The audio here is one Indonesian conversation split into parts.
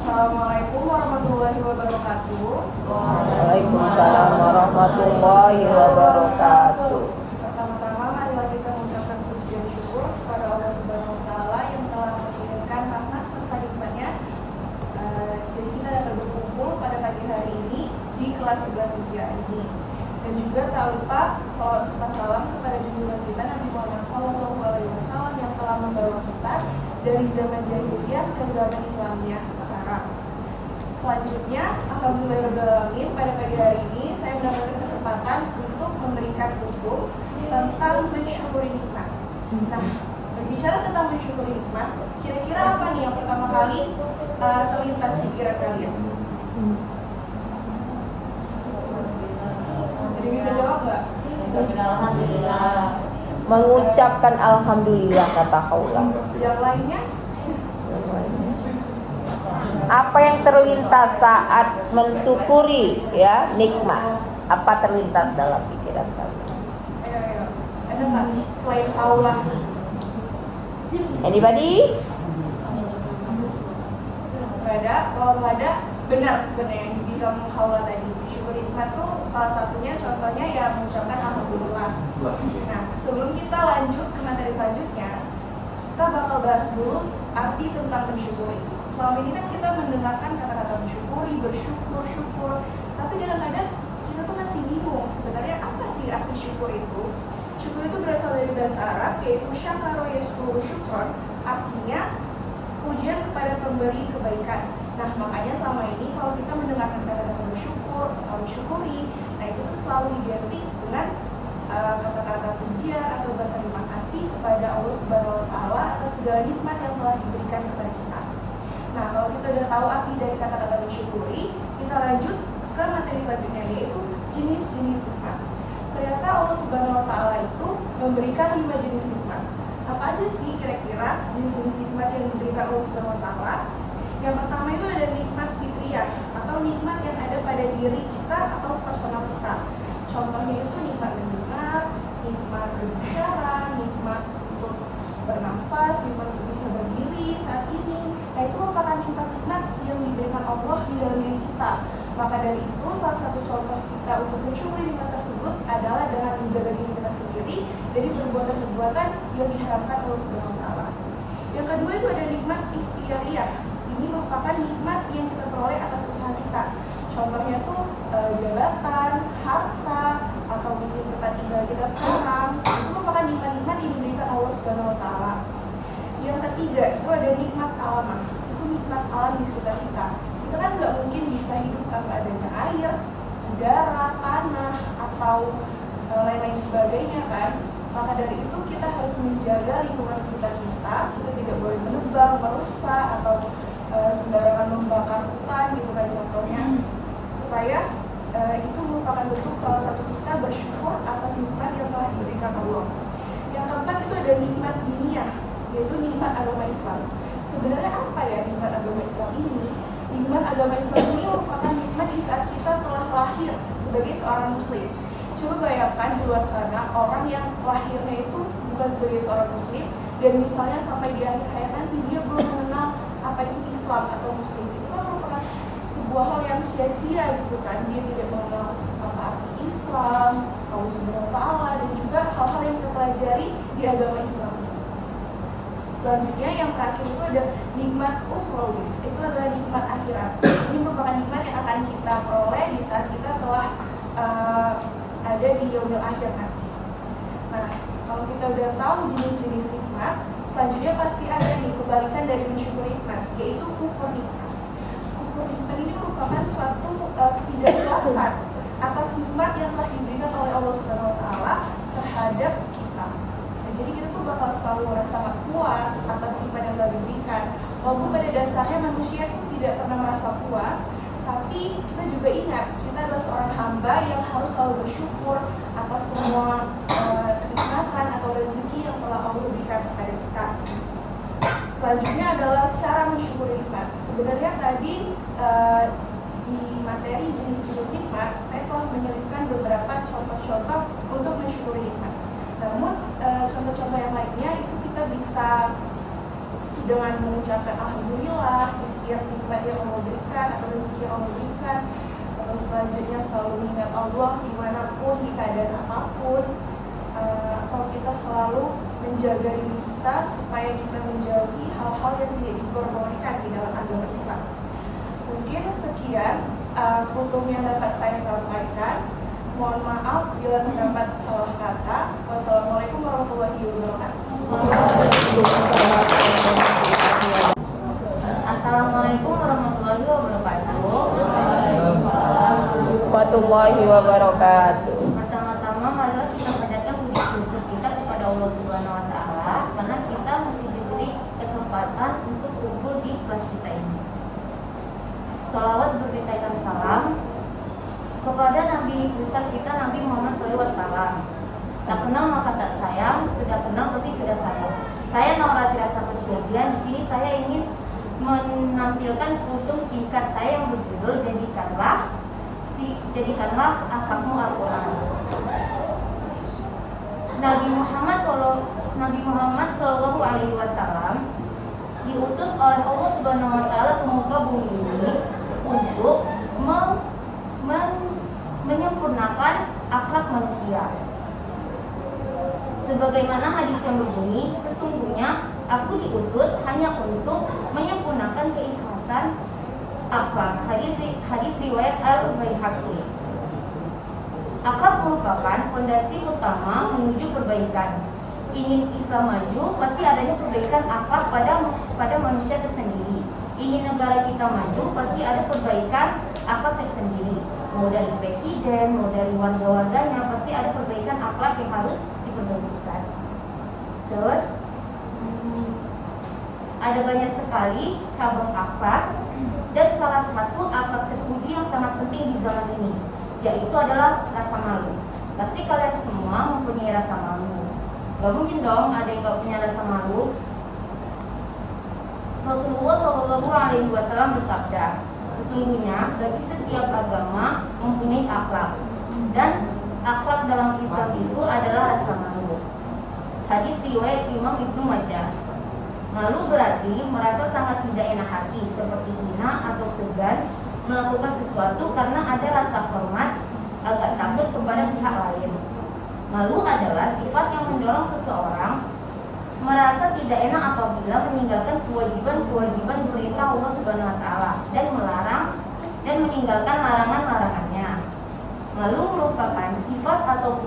Assalamualaikum warahmatullahi wabarakatuh. Waalaikumsalam warahmatullahi wabarakatuh. Pertama-tama marilah kita mengucapkan puji dan syukur kepada Allah Subhanahu wa taala yang telah mengirimkan rahmat serta nikmatnya. Jadi kita dapat berkumpul pada pagi hari ini di kelas 11 Ujian ini. Dan juga tak lupa salawat serta salam kepada junjungan kita Nabi Muhammad SAW yang telah membawa kita dari zaman jahiliyah ke zaman Islamiyah sekarang. Selanjutnya, alhamdulillahirrahmanirrahim, pada pagi hari ini saya mendapatkan kesempatan untuk memberikan hukum tentang mensyukuri nikmat. Nah, berbicara tentang mensyukuri nikmat, kira-kira apa nih yang pertama kali terlintas di pikiran kalian? Jadi bisa jawab nggak? Alhamdulillah. Mengucapkan alhamdulillah kata Haula. Yang lainnya? Apa yang terlintas saat mensyukuri ya nikmat? Apa terlintas dalam pikiran kalian? Ayo. Ada nggak selain Haula? Anybody? Nggak ada. Kalau nggak ada, benar sebenarnya yang dibilang Haula tadi. Syukur nikmat tuh salah satunya, contohnya ya mengucapkan alhamdulillah. Nah, sebelum kita lanjut ke materi selanjutnya, kita bakal bahas dulu arti tentang mensyukuri. Selama ini kan kita mendengarkan kata-kata mensyukuri, bersyukur, syukur, tapi kadang-kadang kita tuh masih bingung sebenarnya apa sih arti syukur itu. Syukur itu berasal dari bahasa Arab, yaitu syakaro yashkuru syukron, artinya pujian kepada pemberi kebaikan. Nah, makanya selama ini kalau kita mendengarkan kata-kata bersyukur atau mensyukuri, nah itu tuh selalu identik dengan kata-kata pujian atau berterima kasih kepada Allah Subhanahu wa taala atas segala nikmat yang telah diberikan kepada kita. Nah, kalau kita udah tahu arti dari kata-kata mensyukuri, kita lanjut ke materi selanjutnya, yaitu jenis-jenis nikmat. Ternyata Allah Subhanahu wa taala itu memberikan 5 jenis nikmat. Apa aja sih kira-kira jenis-jenis nikmat yang diberikan Allah Subhanahu wa taala? Yang pertama itu ada nikmat fitriyah atau nikmat yang ada pada diri kita atau personal kita. Contohnya itu nikmat mendengar, nikmat berbicara, nikmat untuk bernafas, nikmat untuk bisa berdiri saat ini. Nah, itu merupakan nikmat-nikmat yang diberikan Allah di dalam diri kita. Maka dari itu, salah satu contoh kita untuk mensyukuri nikmat tersebut adalah dengan menjaga diri kita sendiri dari perbuatan-perbuatan yang diharapkan Allah Subhanahu wa taala. Yang kedua itu ada nikmat ikhtiyariyah. Ini merupakan nikmat yang kita peroleh atas usaha kita. Contohnya tuh jabatan, harta, atau mungkin tempat tinggal kita sekarang. Itu merupakan nikmat-nikmat yang diberikan Allah Subhanahu wa taala. Yang ketiga itu ada nikmat alam. Itu nikmat alam di sekitar kita. Kita kan nggak mungkin bisa hidup tanpa adanya air, udara, tanah, atau lain-lain sebagainya kan. Maka dari itu kita harus menjaga lingkungan sekitar kita. Kita tidak boleh menebang, merusak, atau sembarangan membakar hutan gitu kan contohnya, supaya itu merupakan bentuk salah satu kita bersyukur atas nikmat yang telah diberikan Allah. Yang keempat itu ada nikmat diniyah, yaitu nikmat agama Islam. Sebenarnya apa ya nikmat agama Islam ini? Nikmat agama Islam ini merupakan nikmat di saat kita telah lahir sebagai seorang muslim. Coba bayangkan di luar sana orang yang lahirnya itu bukan sebagai seorang muslim dan misalnya sampai di akhir hayat nanti dia belum mengenal apa itu Islam atau muslim. Itu kan merupakan sebuah hal yang sia-sia gitu kan. Dia tidak mengenal apa arti Islam, Allah Subhanahu wa taala, dan juga hal-hal yang kita pelajari di agama Islam. Selanjutnya yang terakhir itu ada nikmat ukhrawi. Itu adalah nikmat akhirat. Ini merupakan nikmat yang akan kita peroleh di saat kita telah ada di yaumil akhir nanti. Nah, kalau kita udah tahu jenis-jenis nikmat, selanjutnya pasti ada yang kebalikan dari mensyukuri nikmat, yaitu kufur nikmat. Kufur nikmat ini merupakan suatu ketidakpuasan atas nikmat yang telah diberikan oleh Allah Subhanahu wa taala terhadap kita. Nah, jadi kita tuh bakal selalu merasa gak puas atas nikmat yang telah diberikan. Walaupun pada dasarnya manusia itu tidak pernah merasa puas, tapi kita juga ingat kita adalah seorang hamba yang harus selalu bersyukur atas semua kenikmatan atau rezeki yang telah Allah berikan kepada kita. Selanjutnya adalah cara mensyukuri nikmat. Sebenarnya tadi di materi jenis-jenis nikmat saya telah menyelipkan beberapa contoh-contoh untuk mensyukuri nikmat. Namun contoh-contoh yang lainnya itu kita bisa dengan mengucapkan alhamdulillah di setiap nikmat yang Allah berikan atau rezeki yang Allah berikan. Terus selanjutnya selalu mengingat Allah dimanapun, di keadaan apapun, atau kita selalu menjaga diri kita supaya kita menjauhi hal-hal yang tidak diperbolehkan di dalam agama Islam. Mungkin sekian kultum yang dapat saya sampaikan. Mohon maaf bila terdapat salah kata. Wassalamualaikum warahmatullahi wabarakatuh. Assalamualaikum warahmatullahi wabarakatuh. Warahmatullahi wabarakatuh. Pertama-tama marilah kita panjatkan puji syukur kita kepada Allah Subhanahu wa taala karena kita masih diberi kesempatan untuk kumpul di kelas kita ini. Shalawat berkaitan salam kepada Nabi besar kita Nabi Muhammad SAW. Tak kenal maka tak sayang, sudah kenal pasti sudah sayang. Saya Naurati Rasa Persyidian. Di sini saya ingin menampilkan kultum singkat saya yang berjudul Jadikanlah akhlakmu Al-Quran. Nabi Muhammad Shallallahu Alaihi Wasallam diutus oleh Allah Subhanahu Wa Taala ke muka bumi ini untuk menyempurnakan akhlak manusia. Sebagaimana hadis yang berbunyi, sesungguhnya aku diutus hanya untuk menyempurnakan keikhlasan akhlak. Hadis riwayat Al-Baihaqi. Akhlak merupakan fondasi utama menuju perbaikan. Ingin Islam maju, pasti adanya perbaikan akhlak pada manusia tersendiri. Ingin negara kita maju, pasti ada perbaikan akhlak tersendiri. Mau dari presiden, mau dari warga-warganya, pasti ada perbaikan akhlak yang harus diperbaiki. Terus ada banyak sekali cabang akhlak, dan salah satu akhlak terpuji yang sangat penting di zaman ini, yaitu adalah rasa malu. Pasti kalian semua mempunyai rasa malu. Gak mungkin dong ada yang gak punya rasa malu. Rasulullah SAW bersabda, sesungguhnya bagi setiap agama mempunyai akhlak, dan akhlak dalam Islam itu adalah rasa malu. Hadis riwayat Imam Ibnu Majah. Malu berarti merasa sangat tidak enak hati, seperti hina atau segan melakukan sesuatu karena ada rasa hormat, agak takut kepada pihak lain. Malu adalah sifat yang mendorong seseorang merasa tidak enak apabila meninggalkan kewajiban-kewajiban perintah Allah Subhanahu wa taala dan melarang dan meninggalkan larangan-larangannya. Malu merupakan sifat atau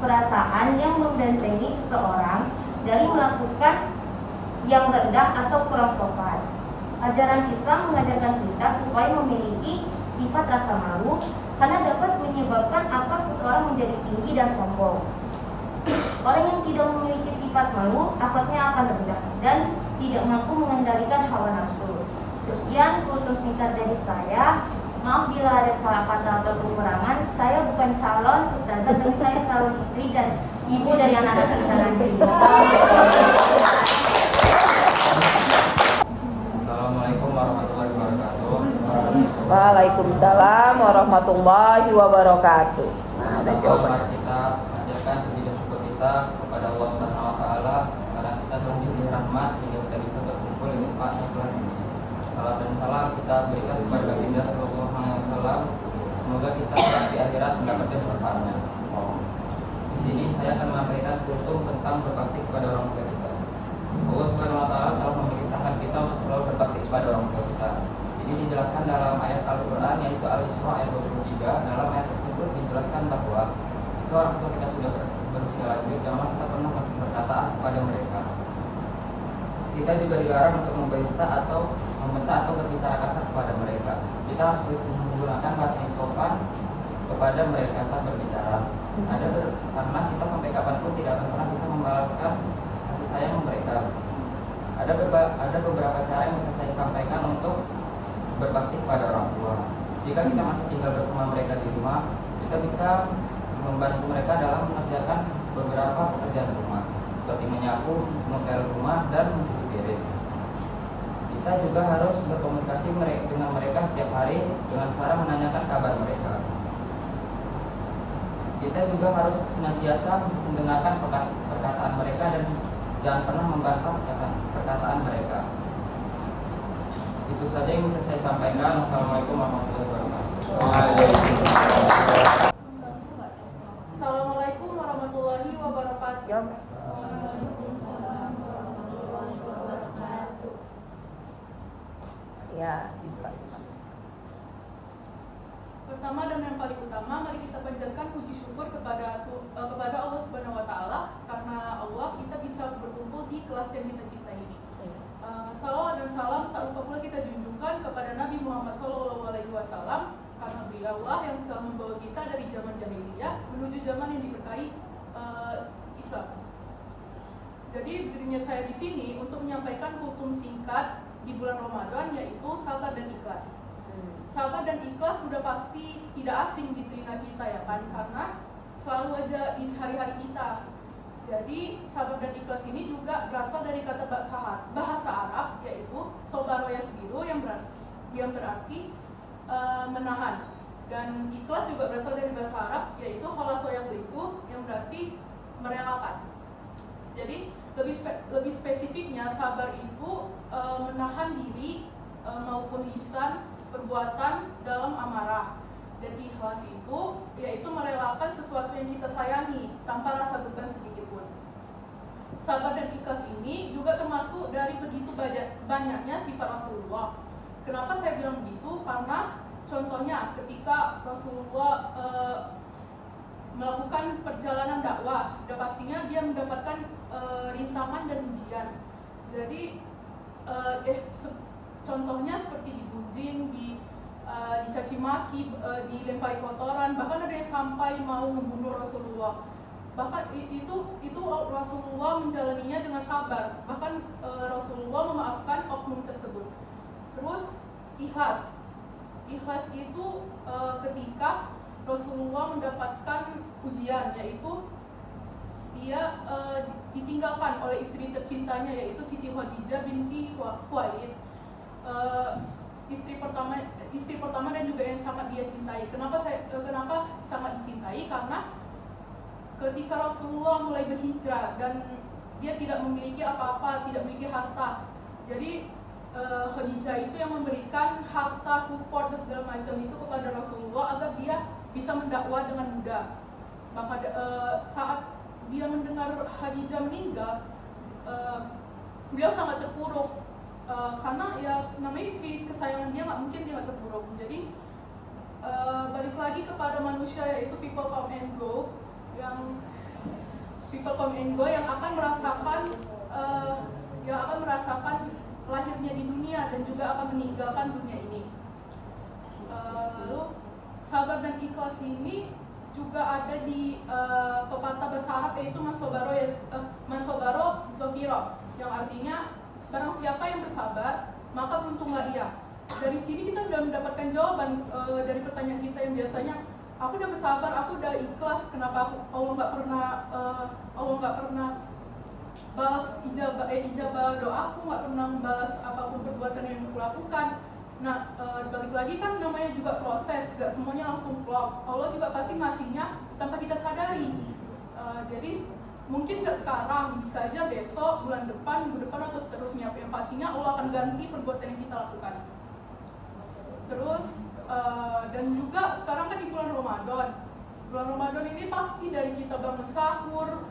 perasaan yang membentengi seseorang dari melakukan yang rendah atau kurang sopan. Ajaran Islam mengajarkan kita supaya memiliki sifat rasa malu karena dapat menyebabkan akhlak seseorang menjadi tinggi dan sombong. Orang yang tidak memiliki sifat malu, akhlaknya akan rendah dan tidak mampu mengendalikan hawa nafsu. Sekian kultum singkat dari saya. Maaf bila ada salah kata atau kekurangan. Saya bukan calon ustazah, tapi saya calon istri dan ibu dari anak-anak kita nanti. Assalamualaikum warahmatullahi wabarakatuh. Waalaikumsalam warahmatullahi wabarakatuh. Nah, ada jawaban. Kita panjatkan puji dan syukur kita kepada Allah Subhanahu wa taala karena kita telah diberi rahmat sehingga kita bisa berkumpul di tempat kelas ini. Salam dan salam kita berikan kepada baginda sallallahu alaihi wasallam. Semoga kita di akhirat mendapatkan syafaatnya. Di sini saya akan menyampaikan kultum tentang berbakti kepada orang tua kita. Allah Subhanahu wa taala telah memerintahkan kita untuk selalu berbakti kepada orang tua kita. Ini dijelaskan dalam ayat Al-Qur'an yaitu Al-Isra ayat 23. Dalam ayat tersebut dijelaskan bahwa jika orang tua kita sudah berusia lanjut, jangan kita pernah berkata kepada mereka. Kita juga dilarang untuk membentak atau berbicara kasar kepada mereka. Kita harus menggunakan bahasa yang sopan kepada mereka saat berbicara. Karena kita sampai kapanpun tidak akan pernah bisa membalaskan kasih sayang mereka. Ada beberapa cara yang bisa saya sampaikan untuk berbakti kepada orang tua. Jika kita masih tinggal bersama mereka di rumah, kita bisa membantu mereka dalam mengerjakan beberapa pekerjaan rumah, seperti menyapu, mengepel rumah, dan mencuci piring. Kita juga harus berkomunikasi dengan mereka setiap hari dengan cara menanyakan kabar mereka. Kita juga harus senantiasa mendengarkan perkataan mereka dan jangan pernah membantah perkataan perkataan mereka. Itu saja yang bisa saya sampaikan. Wassalamualaikum warahmatullahi wabarakatuh. Assalamualaikum warahmatullahi wabarakatuh. Ya, Pertama dan yang paling utama, mari kita panjatkan puji syukur kepada Allah Subhanahu wa taala, karena Allah kita bisa berkumpul di kelas yang kita cintai ini. Salawat dan salam tak lupa pula kita junjungkan kepada Nabi Muhammad SAW, karena beliaulah yang telah membawa kita dari zaman jahiliyah menuju zaman yang diberkahi Islam. Jadi dirinya saya di sini untuk menyampaikan kultum singkat di bulan Ramadan, yaitu sabar dan ikhlas. Sabar dan ikhlas sudah pasti tidak asing di telinga kita ya kan, karena selalu aja di hari-hari kita. Jadi sabar dan ikhlas ini juga berasal dari kata bahasa Arab, yaitu sobaro yasbiru, yang berarti menahan. Dan ikhlas juga berasal dari bahasa Arab, yaitu khalaso yakhlisu, yang berarti merelakan. Jadi lebih spesifiknya, sabar itu menahan diri maupun lisan, perbuatan dalam amarah. Dan ikhlas itu yaitu merelakan sesuatu yang kita sayangi tanpa rasa beban sedikit pun. Sabar dan ikhlas ini juga termasuk dari begitu banyaknya sifat Rasulullah. Kenapa saya bilang begitu? Karena contohnya ketika Rasulullah melakukan perjalanan dakwah, dan pastinya dia mendapatkan rintangan dan ujian. Jadi contohnya seperti digunjing, dicaci maki, dilempari kotoran, bahkan ada yang sampai mau membunuh Rasulullah. Bahkan itu Rasulullah menjalaninya dengan sabar. Bahkan Rasulullah memaafkan oknum tersebut. Terus ikhlas itu ketika Rasulullah mendapatkan ujian, yaitu dia ditinggalkan oleh istri tercintanya, yaitu Siti Khadijah binti Khuwailid, istri pertama dan juga yang sangat dia cintai. Kenapa sangat dicintai? Karena ketika Rasulullah mulai berhijrah dan dia tidak memiliki apa-apa, tidak memiliki harta, jadi Khadijah itu yang memberikan harta, support dan segala macam itu kepada Rasulullah agar dia bisa mendakwah dengan mudah. Maka saat dia mendengar Khadijah meninggal, beliau sangat terpuruk, karena ya namanya istri kesayangan dia, nggak mungkin dia nggak terpuruk. Jadi balik lagi kepada manusia, yaitu people come and go, yang akan merasakan lahirnya di dunia dan juga akan meninggalkan dunia ini. Lalu sabar dan ikhlas ini juga ada di pepatah bahasa Arab, yaitu mansobaro zofiro, yang artinya barang siapa yang bersabar maka beruntunglah ia. Dari sini kita sudah mendapatkan jawaban dari pertanyaan kita yang biasanya, aku udah bersabar, aku udah ikhlas, kenapa Allah nggak pernah balas ijabah doaku, nggak pernah membalas apapun perbuatan yang aku lakukan. Nah, balik lagi kan namanya juga proses, gak semuanya langsung klop. Allah juga pasti ngasihnya tanpa kita sadari. Jadi mungkin gak sekarang, bisa aja besok, bulan depan, minggu depan, atau seterusnya. Yang pastinya Allah akan ganti perbuatan yang kita lakukan. Terus dan juga sekarang kan di bulan Ramadan. Bulan Ramadan ini pasti dari kita bangun sahur,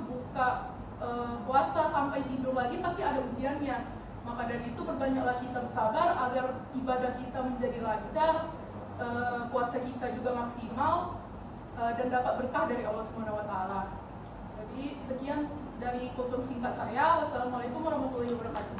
buka puasa sampai tidur lagi pasti ada ujiannya. Maka dari itu perbanyaklah kita bersabar agar ibadah kita menjadi lancar, puasa kita juga maksimal, dan dapat berkah dari Allah Subhanahu wa taala. Jadi sekian dari kultum singkat saya. Wassalamualaikum warahmatullahi wabarakatuh.